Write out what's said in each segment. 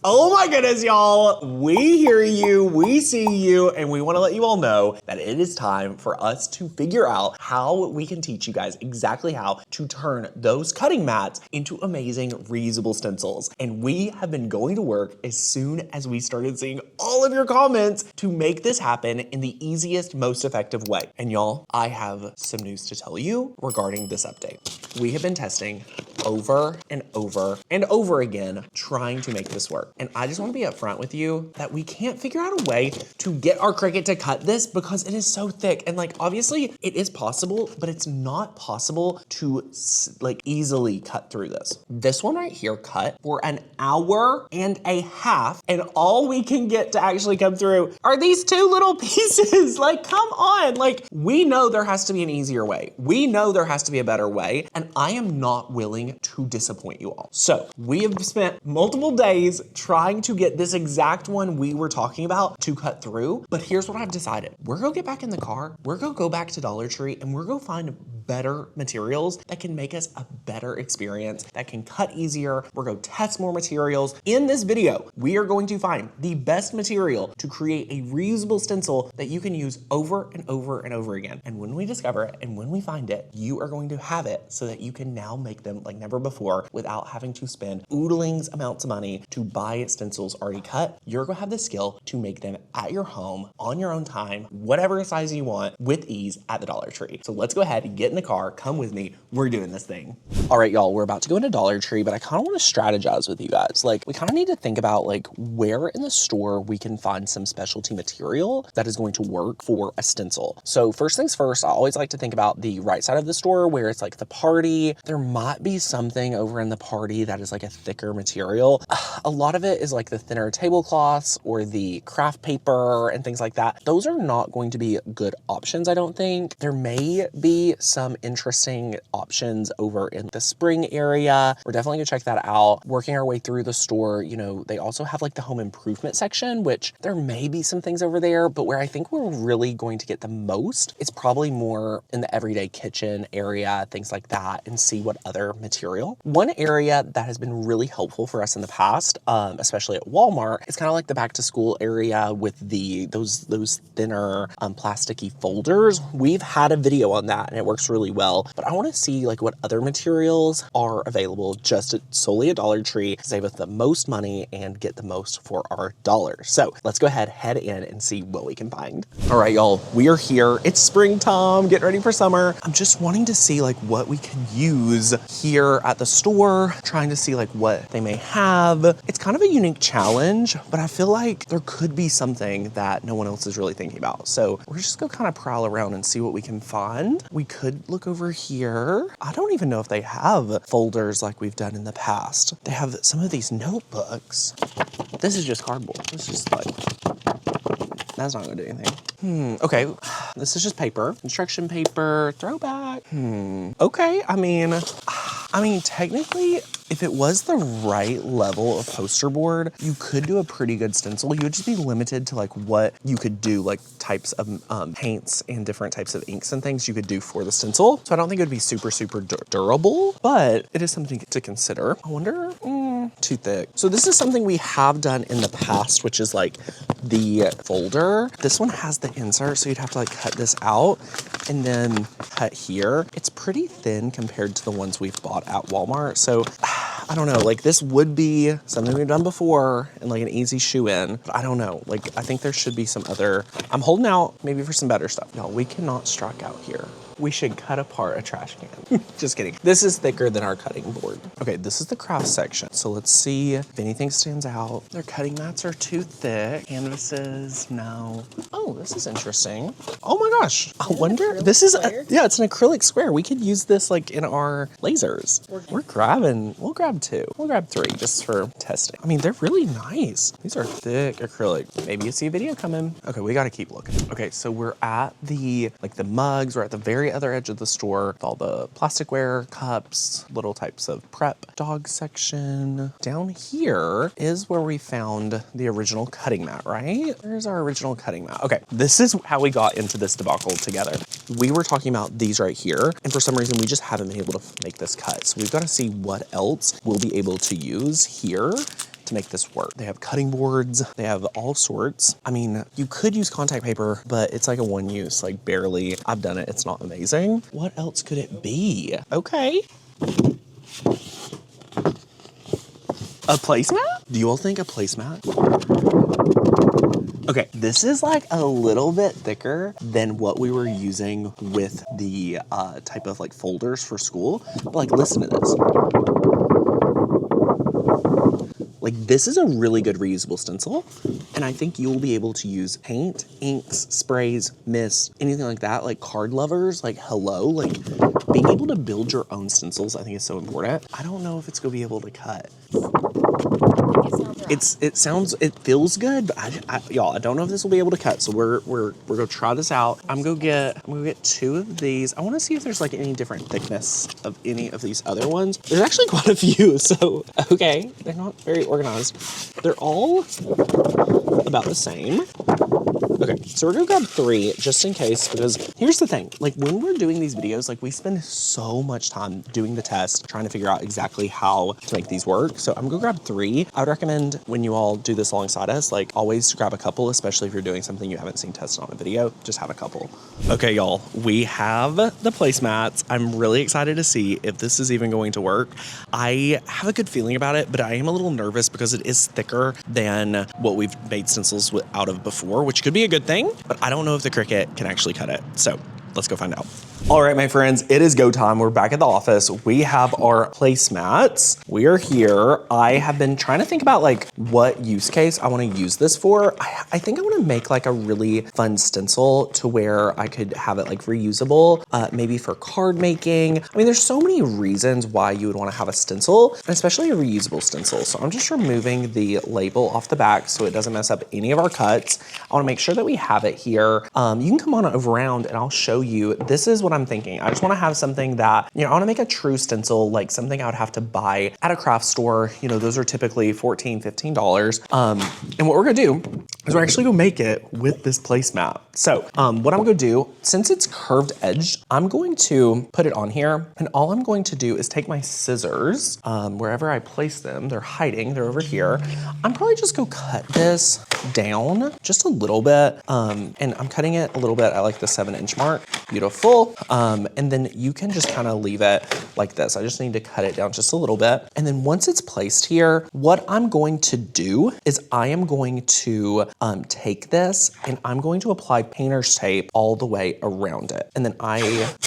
Oh my goodness, y'all. We hear you, we see you, and we want to let you all know that it is time for us to figure out how we can teach you guys exactly how to turn those cutting mats into amazing reusable stencils. And we have been going to work as soon as we started seeing all of your comments to make this happen in the easiest, most effective way. And y'all, I have some news to tell you regarding this update. We have been testing over and over and over again trying to make this work. And I just want to be upfront with you that we can't figure out a way to get our Cricut to cut this because it is so thick. And like, obviously it is possible, but it's not possible to like easily cut through this. This one right here cut for an hour and a half, and all we can get to actually come through are these two little pieces. Like, come on. Like, we know there has to be an easier way. We know there has to be a better way, and I am not willing to disappoint you all. So we have spent multiple days trying to get this exact one we were talking about to cut through, but here's what I've decided. We're gonna get back in the car, we're gonna go back to Dollar Tree, and we're gonna find better materials that can make us a better experience, that can cut easier. We're gonna test more materials. In this video, we are going to find the best material to create a reusable stencil that you can use over and over and over again. And when we discover it and when we find it, you are going to have it so that you can now make them like never before without having to spend oodlings amounts of money to buy stencils already cut. You're gonna have the skill to make them at your home, on your own time, whatever size you want, with ease at the Dollar Tree. So let's go ahead and get in the car, come with me, we're doing this thing. All right, y'all, we're about to go into Dollar Tree, but I kind of want to strategize with you guys. Like, we kind of need to think about like where in the store we can find some specialty material that is going to work for a stencil. So first things first, I always like to think about the right side of the store where it's like the party. There might be something over in the party that is like a thicker material. A lot of it is like the thinner tablecloths or the craft paper and things like that. Those are not going to be good options, I don't think. There may be some interesting options over in the spring area. We're definitely gonna check that out. Working our way through the store, you know, they also have like the home improvement section, which there may be some things over there, but where I think we're really going to get the most, it's probably more in the everyday kitchen area, things like that, and see what other material. One area that has been really helpful for us in the past, especially at Walmart, is kind of like the back to school area with those thinner plasticky folders. We've had a video on that and it works really well, but I want to see like what other materials are available just solely at Dollar Tree to save us the most money and get the most for our dollars. So let's go ahead, head in and see what we can find. All right, y'all, we are here. It's springtime, getting ready for summer. I'm just wanting to see like what we can use here at the store, trying to see like what they may have. It's kind of a unique challenge, but I feel like there could be something that no one else is really thinking about. So we're just gonna kind of prowl around and see what we can find. We could look over here. I don't even know if they have folders like we've done in the past. They have some of these notebooks. This is just cardboard. This is like, that's not gonna do anything. Okay, this is just paper. Instruction paper, throwback. Okay, I mean, technically, if it was the right level of poster board, you could do a pretty good stencil. You would just be limited to like what you could do, like types of paints and different types of inks and things you could do for the stencil. So I don't think it would be super durable, but it is something to consider. I wonder, too thick. So this is something we have done in the past, which is like the folder. This one has the insert, so you'd have to like cut this out and then cut here. It's pretty thin compared to the ones we've bought at Walmart. So I don't know, like this would be something we've done before and like an easy shoe in, but I don't know. Like, I think there should be some other, I'm holding out maybe for some better stuff. No, we cannot strike out here. We should cut apart a trash can. Just kidding. This is thicker than our cutting board. Okay, this is the craft section. So let's see if anything stands out. Their cutting mats are too thick. Canvases, no. Oh, this is interesting. Oh my gosh. I wonder, this is, yeah, it's an acrylic square. We could use this like in our lasers. We'll grab two. We'll grab three just for testing. I mean, they're really nice. These are thick acrylic. Maybe you see a video coming. Okay, we gotta keep looking. Okay, so we're at the mugs. We're at the very other edge of the store with all the plasticware, cups, little types of prep. Dog section. Down here is where we found the original cutting mat, right? Where's our original cutting mat? Okay, this is how we got into this debacle together. We were talking about these right here, and for some reason we just haven't been able to make this cut. So we've got to see what else we'll be able to use here to make this work. They have cutting boards, they have all sorts. I mean, you could use contact paper, but it's like a one use, like barely. I've done it, it's not amazing. What else could it be? Okay. A placemat? Do you all think a placemat? Okay, this is like a little bit thicker than what we were using with the type of like folders for school. But like, listen to this. Like, this is a really good reusable stencil, and I think you'll be able to use paint, inks, sprays, mist, anything like that. Like, card lovers, like, hello, like, being able to build your own stencils, I think is so important. I don't know if it's gonna be able to cut. It feels good, but y'all, I don't know if this will be able to cut. So we're gonna try this out. I'm gonna get 2 of these. I want to see if there's like any different thickness of any of these other ones. There's actually quite a few. So okay, they're not very organized. They're all about the same. Okay, so we're gonna grab 3 just in case, because here's the thing, like when we're doing these videos, like we spend so much time doing the test, trying to figure out exactly how to make these work. So I'm gonna grab 3. I would recommend when you all do this alongside us, like always grab a couple, especially if you're doing something you haven't seen tested on a video, just have a couple. Okay, y'all, we have the placemats. I'm really excited to see if this is even going to work. I have a good feeling about it, but I am a little nervous because it is thicker than what we've made stencils out of before, which could be a good thing, but I don't know if the Cricut can actually cut it. So let's go find out. All right, my friends, it is go time. We're back at the office. We have our placemats. We are here. I have been trying to think about like what use case I want to use this for. I think I want to make like a really fun stencil to where I could have it like reusable, maybe for card making. I mean, there's so many reasons why you would want to have a stencil, and especially a reusable stencil. So I'm just removing the label off the back so it doesn't mess up any of our cuts. I want to make sure that we have it here. You can come on over around and I'll show you. This is what I'm thinking. I just want to have something that, you know, I want to make a true stencil, like something I would have to buy at a craft store. You know, those are typically $14, $15. And what we're going to do is we're actually going to make it with this placemat. So what I'm going to do, since it's curved edged, I'm going to put it on here. And all I'm going to do is take my scissors, wherever I place them, they're hiding, they're over here. I'm probably just going to cut this down just a little bit. And I'm cutting it a little bit at like the 7-inch mark. Beautiful. And then you can just kind of leave it like this. I just need to cut it down just a little bit. And then once it's placed here, what I'm going to do is I am going to take this and I'm going to apply painter's tape all the way around it. And then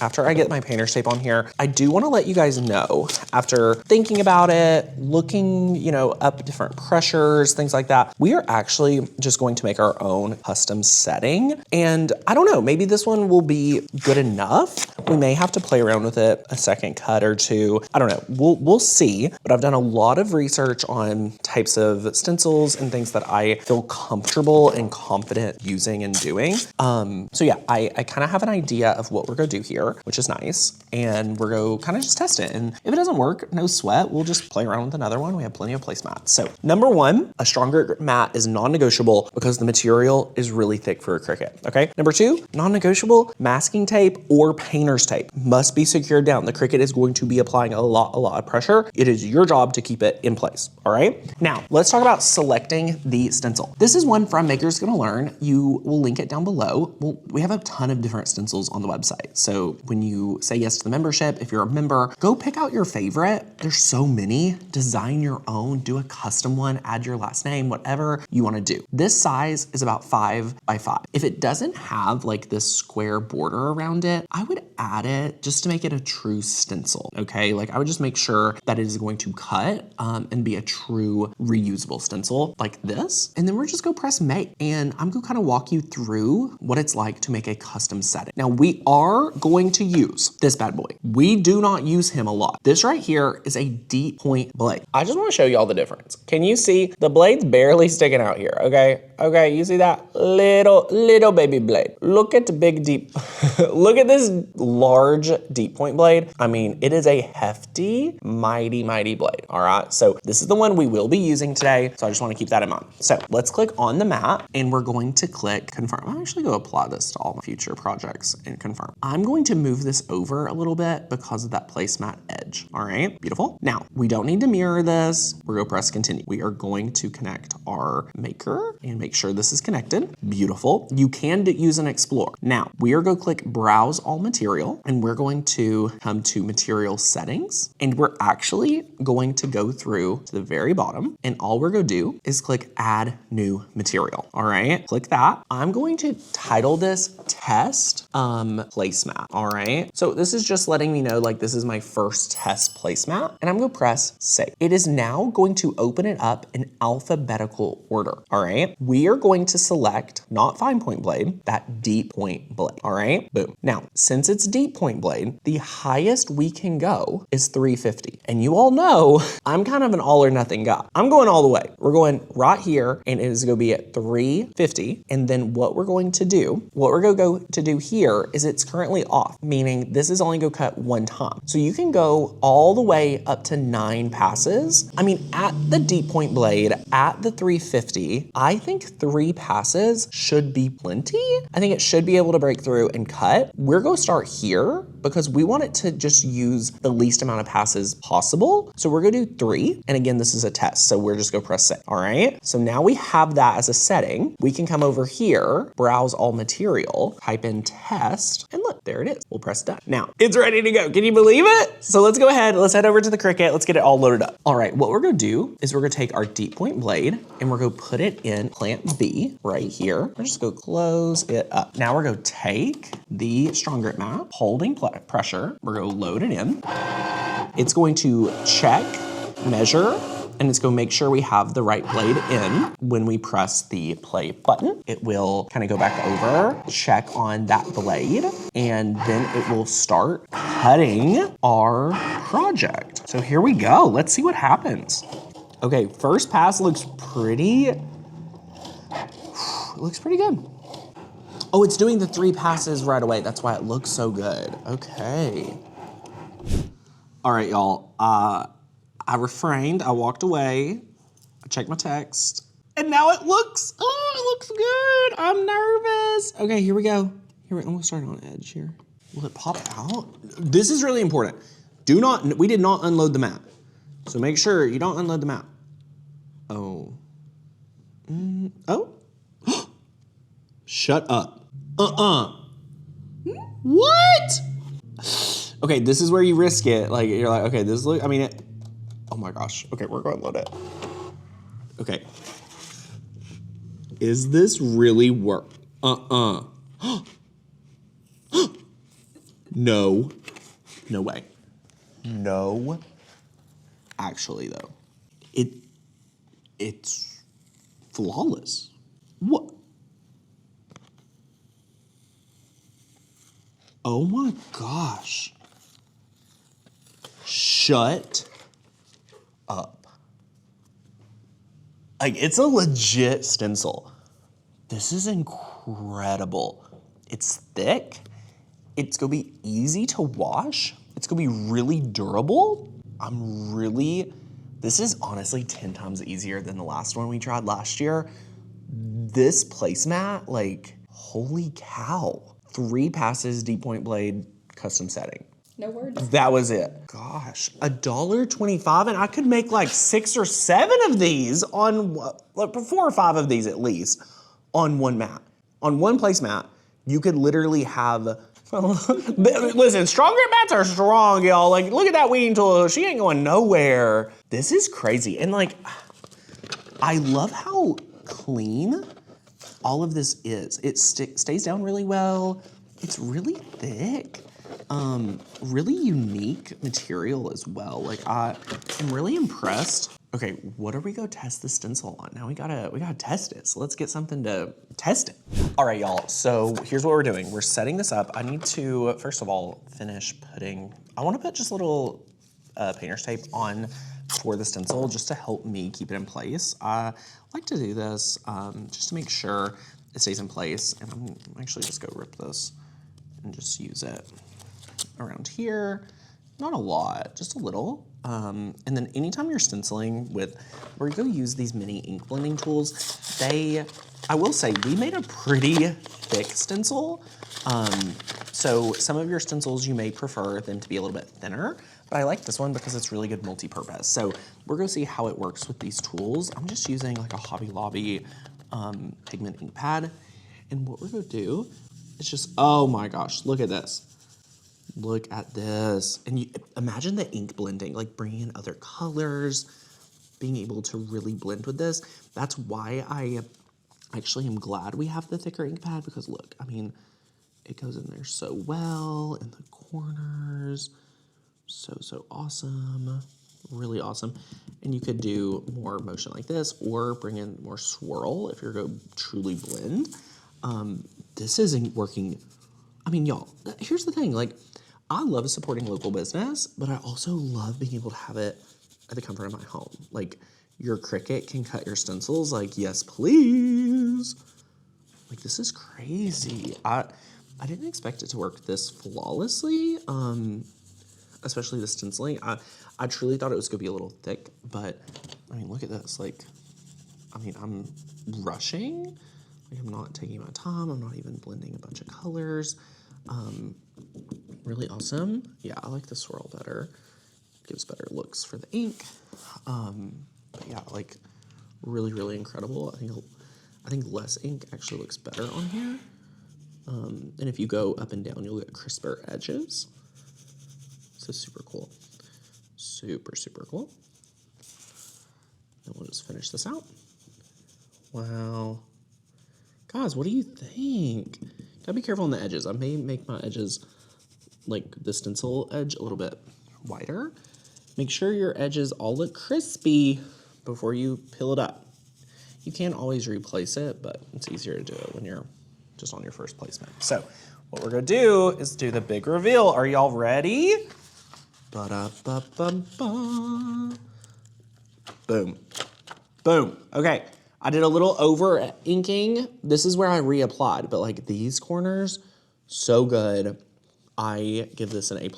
after I get my painter's tape on here, I do want to let you guys know, after thinking about it, looking, you know, up different pressures, things like that, we are actually just going to make our own custom setting. And I don't know, maybe this one will be good enough. We may have to play around with it a second cut or two. I don't know, we'll see. But I've done a lot of research on types of stencils and things that I feel comfortable and confident using and doing. So yeah, I kind of have an idea of what we're gonna do here, which is nice. And we're gonna kind of just test it. And if it doesn't work, no sweat, we'll just play around with another one. We have plenty of placemats. So number 1, a stronger mat is non-negotiable because the material is really thick for a Cricut, okay? Number 2, non-negotiable, masking tape or painter's tape must be secured down. The Cricut is going to be applying a lot of pressure. It is your job to keep it in place, all right? Now, let's talk about selecting the stencil. This is one from Maker's Gonna Learn. You will link it down below. Well, we have a ton of different stencils on the website. So when you say yes to the membership, if you're a member, go pick out your favorite. There's so many. Design your own, do a custom one, add your last name, whatever you wanna do. This size is about 5 by 5. If it doesn't have like this square border around it, I would add it just to make it a true stencil, okay? Like I would just make sure that it is going to cut and be a true reusable stencil like this. And then we're just gonna press make. And I'm gonna kind of walk you through what it's like to make a custom setting. Now we are going to use this bad boy. We do not use him a lot. This right here is a deep point blade. I just wanna show you all the difference. Can you see the blade's barely sticking out here, okay? Okay, you see that? Little baby blade. Look at the big deep, look at this large deep point blade. I mean, it is a hefty, mighty blade, all right? So this is the one we will be using today, so I just wanna keep that in mind. So let's click on the mat, and we're going to click confirm. I'm actually gonna apply this to all my future projects and confirm. I'm going to move this over a little bit because of that placemat edge, all right? Beautiful. Now, we don't need to mirror this. We're gonna press continue. We are going to connect our maker and make sure this is connected. Beautiful. You can use an explore. Now, we are going to click browse all material, and we're going to come to material settings, and we're actually going to go through to the very bottom, and all we're going to do is click add new material. All right, click that. I'm going to title this test placemat. All right, so this is just letting me know like this is my first test placemat, and I'm going to press save. It is now going to open it up in alphabetical order. All right, we are going to select not fine point blade, that deep point blade. All right, boom. Now, since it's deep point blade, the highest we can go is 350. And you all know I'm kind of an all or nothing guy. I'm going all the way. We're going right here, and it is going to be at 350. And then what we're going to do here is it's currently off, meaning this is only going to cut one time. So you can go all the way up to 9 passes. I mean, at the deep point blade, at the 350, I think 3 passes should be plenty. I think it should be able to break through and cut. We're going to start here because we want it to just use the least amount of passes possible. So we're going to do 3. And again, this is a test. So we're just going to press save. All right. So now we have that as a setting. We can come over here, browse all material, type in test, and look, there it is. We'll press done. Now it's ready to go. Can you believe it? So let's go ahead. Let's head over to the Cricut. Let's get it all loaded up. All right. What we're going to do is we're going to take our deep point blade and we're going to put it in plant B right here. We're just going to close it up. Now we're going to take the strong grip mat, holding pressure. We're going to load it in. It's going to check, measure, and it's going to make sure we have the right blade in. When we press the play button, it will kind of go back over, check on that blade, and then it will start cutting our project. So here we go. Let's see what happens. Okay, first pass looks pretty good. Oh, it's doing the 3 passes right away. That's why it looks so good. Okay. All right, y'all. I refrained, I walked away, I checked my text, and now it looks good. I'm nervous. Okay, here we go. I'm gonna start on edge here. Will it pop out? This is really important. We did not unload the mat. So make sure you don't unload the mat. Oh. Oh. Shut up. What? Okay, this is where you risk it. Like, you're like, okay, this look, I mean, oh my gosh. Okay, we're going to load it. Okay. Is this really work? No. No way. No. Actually, though. It's flawless. What? Oh my gosh. Shut up. Like, it's a legit stencil. This is incredible. It's thick. It's gonna be easy to wash. It's gonna be really durable. This is honestly 10 times easier than the last one we tried last year. This placemat, like, holy cow. 3 passes, deep point blade, custom setting. No words. That was it. Gosh, $1.25, and I could make like 6 or 7 of these on, like 4 or 5 of these at least, on one mat. On one placemat, you could literally have, listen, strong grip mats are strong, y'all. Like, look at that weeding tool. She ain't going nowhere. This is crazy. And like, I love how clean all of this is. It stays down really well. It's really thick. Really unique material as well. Like, I'm really impressed. Okay, what are we gonna test the stencil on? Now we gotta test it. So let's get something to test it. All right, y'all, so here's what we're doing. We're setting this up. I need to, first of all, finish putting, I wanna put just a little painter's tape on for the stencil just to help me keep it in place. I like to do this just to make sure it stays in place. And I'm actually just go rip this and just use it around here. Not a lot, just a little. And then anytime you're stenciling with, where you go use these mini ink blending tools, I will say, we made a pretty thick stencil. So some of your stencils, you may prefer them to be a little bit thinner, but I like this one because it's really good multi-purpose. So we're gonna see how it works with these tools. I'm just using like a Hobby Lobby pigment ink pad. And what we're gonna do is just, oh my gosh, look at this. Look at this. And you imagine the ink blending, like bringing in other colors, being able to really blend with this. That's why I actually am glad we have the thicker ink pad, because look, I mean, it goes in there so well in the corners. So awesome. Really awesome. And you could do more motion like this or bring in more swirl if you're going to truly blend. This isn't working. I mean, y'all, here's the thing. Like, I love supporting local business, but I also love being able to have it at the comfort of my home. Like, your Cricut can cut your stencils. Like, yes, please. Like, this is crazy. I didn't expect it to work this flawlessly, especially the stenciling. I truly thought it was going to be a little thick, but, I mean, look at this. Like, I mean, I'm rushing. Like, I'm not taking my time. I'm not even blending a bunch of colors. Really awesome. Yeah, I like the swirl better. Gives better looks for the ink. But yeah, like, really incredible. I think less ink actually looks better on here. And if you go up and down, you'll get crisper edges. So super cool. Super cool. And we'll just finish this out. Wow. Guys, what do you think? Gotta be careful on the edges. I may make my edges, like the stencil edge, a little bit wider. Make sure your edges all look crispy before you peel it up. You can always replace it, but it's easier to do it when you're just on your first placement. So what we're gonna do is do the big reveal. Are y'all ready? Ba-da-ba-ba-ba. Boom. Boom. Okay. I did a little over inking. This is where I reapplied, but like these corners, so good. I give this an A+.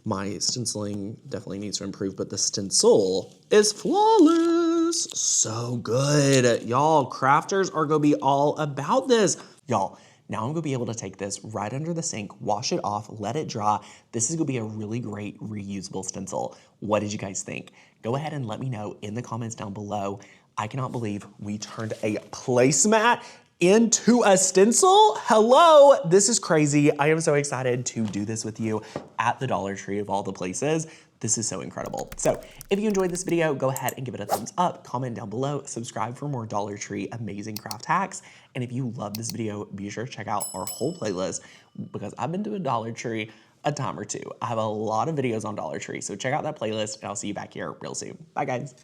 My stenciling definitely needs to improve, but the stencil is flawless. So good. Y'all, crafters are gonna be all about this. Y'all, now I'm gonna be able to take this right under the sink, wash it off, let it dry. This is gonna be a really great reusable stencil. What did you guys think? Go ahead and let me know in the comments down below. I cannot believe we turned a placemat into a stencil. Hello, this is crazy. I am so excited to do this with you at the Dollar Tree of all the places. This is so incredible. So if you enjoyed this video, go ahead and give it a thumbs up, comment down below, subscribe for more Dollar Tree amazing craft hacks. And if you love this video, be sure to check out our whole playlist, because I've been to a Dollar Tree a time or two. I have a lot of videos on Dollar Tree, so check out that playlist and I'll see you back here real soon. Bye guys.